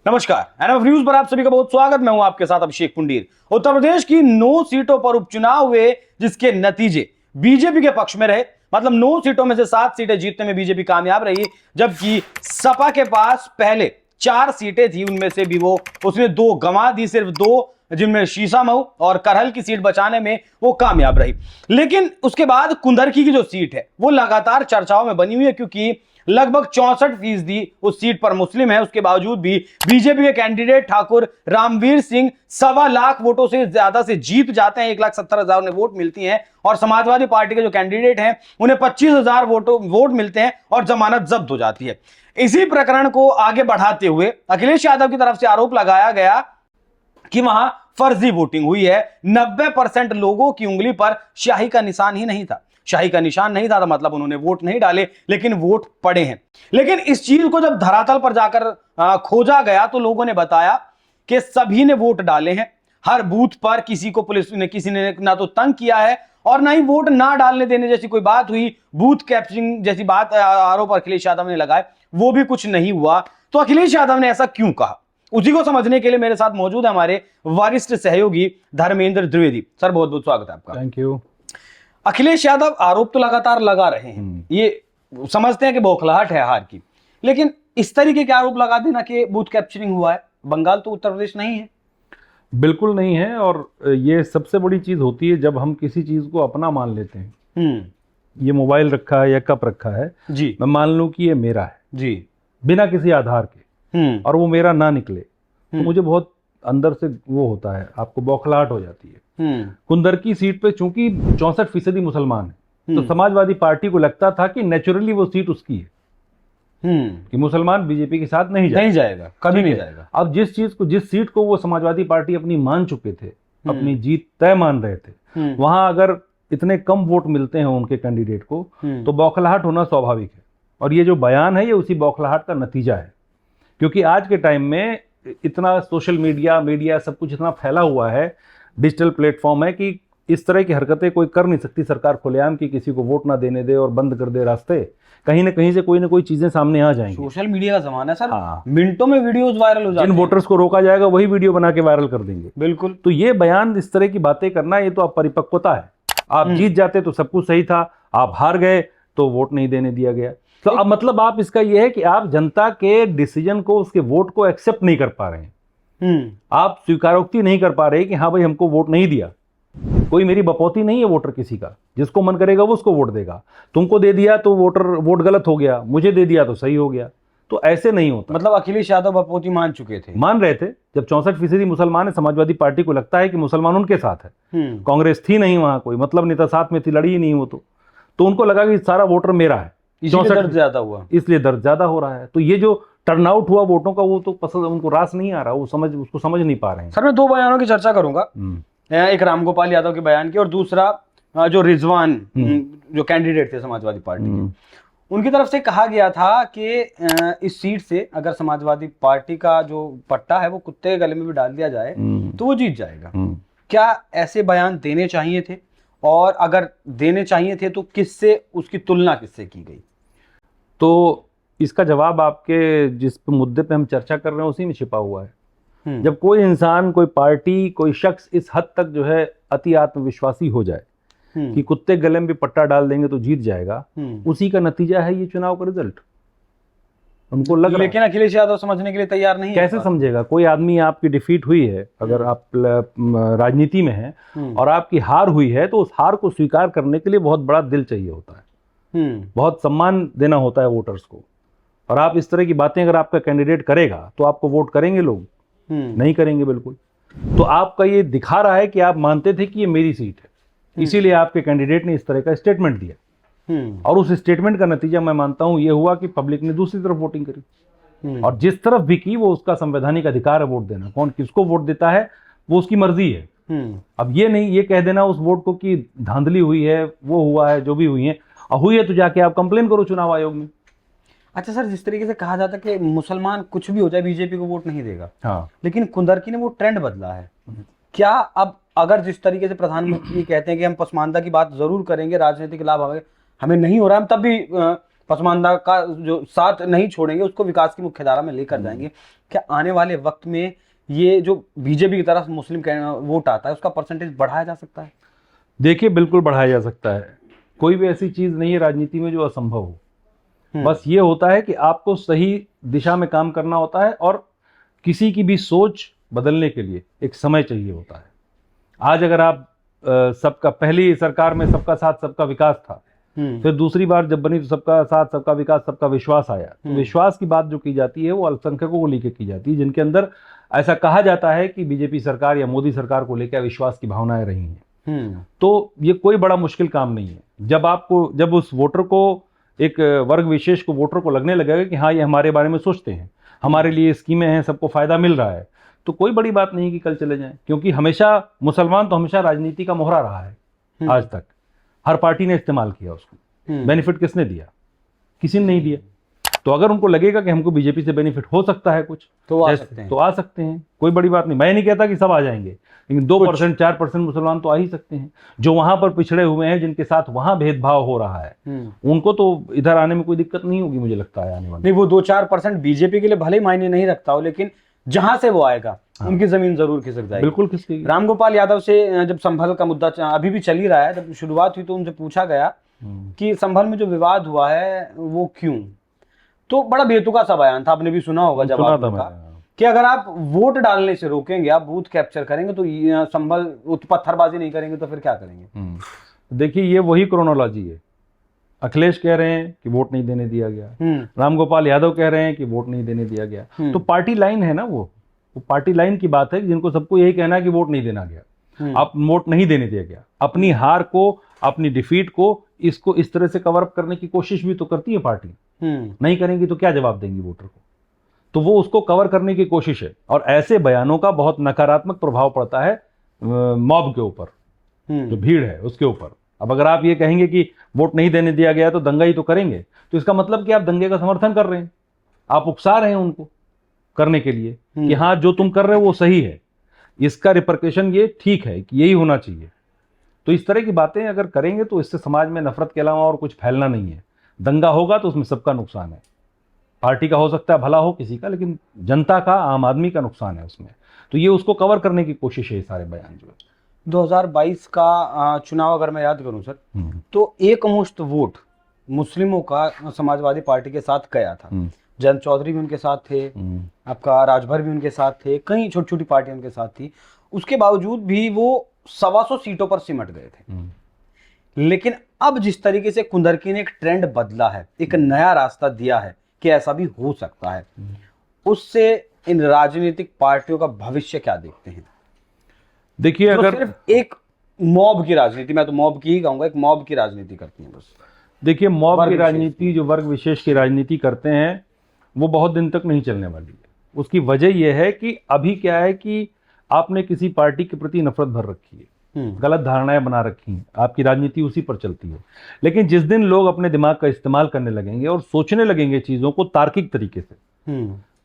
नमस्कार, NF news पर आप सभी का बहुत स्वागत। मैं हूं आपके साथ अभिषेक पुंडीर। उत्तर प्रदेश की 9 सीटों पर उपचुनाव हुए, जिसके नतीजे बीजेपी के पक्ष में रहे। मतलब 9 सीटों में से 7 सीटें जीतने में बीजेपी कामयाब रही, जबकि सपा के पास पहले 4 सीटें थी, उनमें से भी उसने 2 गंवा दी, सिर्फ 2, जिनमें शीशामऊ और करहल की सीट बचाने में वो कामयाब रही। लेकिन उसके बाद कुंदरकी की जो सीट है वो लगातार चर्चाओं में बनी हुई है, क्योंकि लगभग 64% उस सीट पर मुस्लिम है। उसके बावजूद भी बीजेपी के कैंडिडेट ठाकुर रामवीर सिंह 1.25 लाख वोटों से ज्यादा से जीत जाते हैं। 1,70,000 उन्हें वोट मिलती हैं और समाजवादी पार्टी के जो कैंडिडेट हैं उन्हें 25,000 वोट मिलते हैं और जमानत जब्त हो जाती है। इसी प्रकरण को आगे बढ़ाते हुए अखिलेश यादव की तरफ से आरोप लगाया गया कि वहां फर्जी वोटिंग हुई है। 90% लोगों की उंगली पर शाही का निशान ही नहीं था। शाही का निशान नहीं था तो मतलब उन्होंने वोट नहीं डाले, लेकिन वोट पड़े हैं। लेकिन इस चीज को जब धरातल पर जाकर खोजा गया तो लोगों ने बताया कि सभी ने वोट डाले हैं। हर बूथ पर किसी ने ना तो तंग किया है और ना ही वोट ना डालने देने जैसी कोई बात हुई। बूथ कैप्चरिंग जैसी बात आरोप अखिलेश यादव ने लगाए, वो भी कुछ नहीं हुआ। तो अखिलेश यादव ने ऐसा क्यों कहा, उसी को समझने के लिए मेरे साथ मौजूद है हमारे वरिष्ठ सहयोगी धर्मेंद्र द्विवेदी। सर, बहुत बहुत स्वागत है आपका। Thank you. अखिलेश यादव आरोप तो लगातार लगा रहे हैं, ये समझते हैं कि बौखलाहट है हार की, लेकिन इस तरीके के आरोप लगा देना कि बूथ कैप्चरिंग हुआ है। बंगाल तो उत्तर प्रदेश नहीं है। बिल्कुल नहीं है। और ये सबसे बड़ी चीज होती है जब हम किसी चीज को अपना मान लेते हैं। ये मोबाइल रखा है या कप रखा है जी, मैं मान लूं कि ये मेरा है जी, बिना किसी आधार के, और वो मेरा ना निकले तो मुझे बहुत अंदर से वो होता है, आपको बौखलाहट हो जाती है। कुंदरकी सीट पे चूंकि 64% मुसलमान है, तो समाजवादी पार्टी को लगता था कि नेचुरली वो सीट उसकी है, कि मुसलमान बीजेपी के साथ नहीं जाएगा, कभी नहीं जाएगा। अब जिस सीट को वो समाजवादी पार्टी अपनी मान चुके थे, अपनी जीत तय मान रहे थे, वहां अगर इतने कम वोट मिलते हैं उनके कैंडिडेट को, तो बौखलाहट होना स्वाभाविक है। और ये जो बयान है ये उसी बौखलाहट का नतीजा है, क्योंकि आज के टाइम में इतना सोशल मीडिया सब कुछ इतना फैला हुआ है, डिजिटल प्लेटफॉर्म है, कि इस तरह की हरकतें कोई कर नहीं सकती सरकार खुलेआम की किसी को वोट ना देने दे और बंद कर दे रास्ते। कहीं ना कहीं से कोई ना कोई चीजें सामने आ जाएंगी। सोशल मीडिया का जमाना है सर। हाँ। मिनटों में वीडियोस वायरल हो जाते हैं। जिन वोटर्स को रोका जाएगा वही वीडियो बना के वायरल कर देंगे। बिल्कुल। तो ये बयान, इस तरह की बातें करना, ये तो अपरिपक्वता है। आप जीत जाते तो सब कुछ सही था, आप हार गए तो वोट नहीं देने दिया गया। तो अब मतलब आप इसका यह है कि आप जनता के डिसीजन को, उसके वोट को एक्सेप्ट नहीं कर पा रहे हैं। आप स्वीकारोक्ति नहीं कर पा रहे कि हाँ भाई हमको वोट नहीं दिया। कोई मेरी बपौती नहीं है वोटर किसी का, जिसको मन करेगा वो उसको वोट देगा। तुमको दे दिया तो वोट गलत हो गया, मुझे दे दिया तो सही हो गया। तो ऐसे नहीं होता। मतलब अखिलेश यादव बपौती मान चुके थे, मान रहे थे। जब 64% मुसलमान है, समाजवादी पार्टी को लगता है कि मुसलमान उनके साथ है, कांग्रेस थी नहीं वहां, कोई मतलब नहीं था, साथ में थी, लड़ी ही नहीं वो तो उनको लगा कि सारा वोटर मेरा है, इसलिए दर्द ज्यादा हुआ, इसलिए दर्द ज्यादा हो रहा है। तो ये जो टर्नआउट हुआ वोटों का, वो तो पसंद, उनको रास नहीं आ रहा, उसको समझ नहीं पा रहे हैं। सर, मैं 2 बयानों की चर्चा करूंगा, एक रामगोपाल यादव के बयान की और दूसरा जो रिजवान जो कैंडिडेट थे समाजवादी पार्टी के, उनकी तरफ से कहा गया था कि इस सीट से अगर समाजवादी पार्टी का जो पट्टा है वो कुत्ते के गले में भी डाल दिया जाए तो वो जीत जाएगा। क्या ऐसे बयान देने चाहिए थे, और अगर देने चाहिए थे तो किससे, उसकी तुलना किससे की गई? तो इसका जवाब आपके जिस मुद्दे पे हम चर्चा कर रहे हैं उसी में छिपा हुआ है। जब कोई इंसान, कोई पार्टी, कोई शख्स इस हद तक जो है अति आत्मविश्वासी हो जाए कि कुत्ते गले में भी पट्टा डाल देंगे तो जीत जाएगा, उसी का नतीजा है ये चुनाव का रिजल्ट। उनको लग रहा है। लेकिन अखिलेश यादव समझने के लिए तैयार नहीं है। कैसे समझेगा? कोई आदमी, आपकी डिफीट हुई है, अगर आप राजनीति में हैं और आपकी हार हुई है, तो उस हार को स्वीकार करने के लिए बहुत बड़ा दिल चाहिए होता है, बहुत सम्मान देना होता है वोटर्स को। और आप इस तरह की बातें अगर आपका कैंडिडेट करेगा तो आपको वोट करेंगे लोग? नहीं करेंगे बिल्कुल। तो आपका ये दिखा रहा है कि आप मानते थे कि ये मेरी सीट है, इसीलिए आपके कैंडिडेट ने इस तरह का स्टेटमेंट दिया। और उस स्टेटमेंट का नतीजा मैं मानता हूं ये हुआ कि पब्लिक ने दूसरी तरफ वोटिंग करी, और जिस तरफ भी की वो उसका संवैधानिक अधिकार है वोट देना। कौन किसको वोट देता है वो उसकी मर्जी है। अब ये नहीं ये कह देना उस वोट को कि धांधली हुई है, वो हुआ है, जो भी हुई है, और हुई है तो जाके आप कंप्लेन करो चुनाव आयोग में। अच्छा सर, जिस तरीके से कहा जाता है कि मुसलमान कुछ भी हो जाए बीजेपी को वोट नहीं देगा, हाँ, लेकिन कुंदरकी ने वो ट्रेंड बदला है। क्या अब अगर जिस तरीके से प्रधानमंत्री कहते हैं कि हम पसमानदा की बात जरूर करेंगे, राजनीतिक लाभ हमें नहीं हो रहा है, हम तब भी पसमानदा का जो साथ नहीं छोड़ेंगे, उसको विकास की मुख्यधारा में लेकर जाएंगे। क्या आने वाले वक्त में ये जो बीजेपी की तरफ मुस्लिम वोट आता है उसका परसेंटेज बढ़ाया जा सकता है? देखिए, बिल्कुल बढ़ाया जा सकता है। कोई भी ऐसी चीज नहीं है राजनीति में जो असंभव हो। बस ये होता है कि आपको सही दिशा में काम करना होता है, और किसी की भी सोच बदलने के लिए एक समय चाहिए होता है। आज अगर आप सबका, पहली सरकार में सबका साथ सबका विकास था, फिर दूसरी बार जब बनी तो सबका साथ सबका विकास सबका विश्वास आया। तो विश्वास की बात जो की जाती है वो अल्पसंख्यकों को लेकर की जाती है, जिनके अंदर ऐसा कहा जाता है कि बीजेपी सरकार या मोदी सरकार को लेकर विश्वास की भावनाएं रही हैं। तो ये कोई बड़ा मुश्किल काम नहीं है। जब उस वोटर को, एक वर्ग विशेष को, वोटर को लगने लगेगा कि हाँ, ये हमारे बारे में सोचते हैं, हमारे लिए स्कीमें हैं, सबको फायदा मिल रहा है, तो कोई बड़ी बात नहीं कि कल चले जाएं। क्योंकि हमेशा मुसलमान तो हमेशा राजनीति का मोहरा रहा है। आज तक हर पार्टी ने इस्तेमाल किया उसको। बेनिफिट किसने दिया? किसी ने नहीं दिया। तो अगर उनको लगेगा कि हमको बीजेपी से बेनिफिट हो सकता है कुछ, तो आ सकते हैं। कोई बड़ी बात नहीं। मैं नहीं कहता कि सब आ जाएंगे, लेकिन 2% 4% मुसलमान तो आ ही सकते हैं, जो वहां पर पिछड़े हुए हैं, जिनके साथ वहां भेदभाव हो रहा है। उनको तो इधर आने में कोई दिक्कत नहीं होगी, मुझे लगता है आने वाले। नहीं, वो 2-4% बीजेपी के लिए भले ही मायने नहीं रखता हो, लेकिन जहां से वो आएगा उनकी जमीन जरूर खिसक जाएगी। बिल्कुल खिसकेगी। रामगोपाल यादव से जब संभल का मुद्दा अभी भी चल ही रहा है, जब शुरुआत हुई तो उनसे पूछा गया कि संभल में जो विवाद हुआ है वो क्यों, तो बड़ा बेतुका सा बयान था, आपने भी सुना होगा जवाब उनका, कि अगर आप वोट डालने से रोकेंगे, आप बूथ कैप्चर करेंगे, तो संभल पत्थरबाजी नहीं करेंगे तो फिर क्या करेंगे? देखिए, ये वही क्रोनोलॉजी है। अखिलेश कह रहे हैं कि वोट नहीं देने दिया गया, रामगोपाल यादव कह रहे हैं कि वोट नहीं देने दिया गया। तो पार्टी लाइन है ना, वो पार्टी लाइन की बात है, जिनको सबको यही कहना है कि वोट नहीं देना गया, आप वोट नहीं देने दिया गया। अपनी हार को, अपनी डिफीट को, इसको इस तरह से कवर अप करने की कोशिश भी तो करती है पार्टी। नहीं करेंगी तो क्या जवाब देंगी वोटर को? तो वो उसको कवर करने की कोशिश है, और ऐसे बयानों का बहुत नकारात्मक प्रभाव पड़ता है मॉब के ऊपर, जो भीड़ है उसके ऊपर। अब अगर आप ये कहेंगे कि वोट नहीं देने दिया गया तो दंगा ही तो करेंगे, तो इसका मतलब कि आप दंगे का समर्थन कर रहे हैं, आप उकसा रहे हैं उनको करने के लिए कि हाँ, जो तुम कर रहे हो वो सही है, इसका रिपरकेशन ये ठीक है कि यही होना चाहिए। तो इस तरह की बातें अगर करेंगे तो इससे समाज में नफरत के अलावा और कुछ फैलना नहीं है। दंगा होगा तो उसमें सबका नुकसान है, पार्टी का हो सकता है भला हो किसी का, लेकिन जनता का, आम आदमी का नुकसान है उसमें। तो ये उसको कवर करने की कोशिश है, ये सारे बयान जो है। 2022 का चुनाव अगर मैं याद करूं सर, तो एकमुश्त वोट मुस्लिमों का समाजवादी पार्टी के साथ गया था। जयंत चौधरी भी उनके साथ थे, आपका राजभर भी उनके साथ थे, कई छोटी छोटी पार्टियां उनके साथ थी। उसके बावजूद भी वो 125 सीटों पर सिमट गए थे। लेकिन अब जिस तरीके से कुंदरकी ने एक ट्रेंड बदला है, एक नया रास्ता दिया है कि ऐसा भी हो सकता है, उससे इन राजनीतिक पार्टियों का भविष्य क्या देखते हैं? देखिए, अगर सिर्फ एक मॉब की राजनीति, मैं तो मॉब की ही कहूंगा, एक मॉब की राजनीति करती है बस। देखिए, मॉब की राजनीति, जो वर्ग विशेष की राजनीति करते हैं, वो बहुत दिन तक नहीं चलने वाली है। उसकी वजह यह है कि अभी क्या है कि आपने किसी पार्टी के प्रति नफरत भर रखी है, गलत धारणाएं बना रखी हैं, आपकी राजनीति उसी पर चलती है। लेकिन जिस दिन लोग अपने दिमाग का इस्तेमाल करने लगेंगे और सोचने लगेंगे चीजों को तार्किक तरीके से,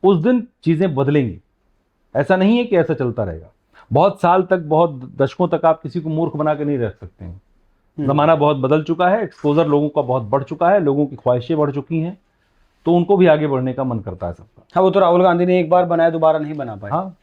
उस दिन चीजें बदलेंगी। ऐसा नहीं है कि ऐसा चलता रहेगा। बहुत साल तक, बहुत दशकों तक आप किसी को मूर्ख बना के नहीं रख सकते हैं। जमाना बहुत बदल चुका है, एक्सपोजर लोगों का बहुत बढ़ चुका है, लोगों की ख्वाहिशें बढ़ चुकी हैं, तो उनको भी आगे बढ़ने का मन करता है सबका। हाँ, वो तो राहुल गांधी ने एक बार बनाया, दोबारा नहीं बना पाए। हाँ,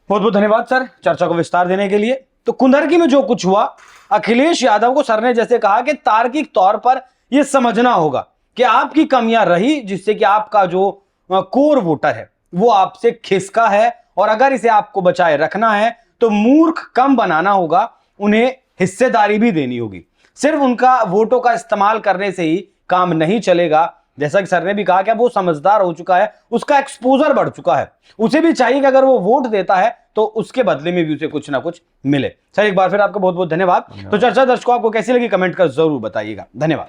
बहुत बहुत धन्यवाद सर चर्चा को विस्तार देने के लिए। तो कुंदरकी में जो कुछ हुआ, अखिलेश यादव को सर ने जैसे कहा कि तार्किक तौर पर यह समझना होगा कि आपकी कमियां रही, जिससे कि आपका जो कोर वोटर है वो आपसे खिसका है, और अगर इसे आपको बचाए रखना है तो मूर्ख कम बनाना होगा, उन्हें हिस्सेदारी भी देनी होगी। सिर्फ उनका वोटों का इस्तेमाल करने से ही काम नहीं चलेगा। जैसा कि सर ने भी कहा कि अब वो समझदार हो चुका है, उसका एक्सपोजर बढ़ चुका है, उसे भी चाहिए कि अगर वो वोट देता है तो उसके बदले में भी उसे कुछ ना कुछ मिले। सर, एक बार फिर आपका बहुत बहुत धन्यवाद। तो चर्चा दर्शकों आपको कैसी लगी कमेंट कर जरूर बताइएगा। धन्यवाद।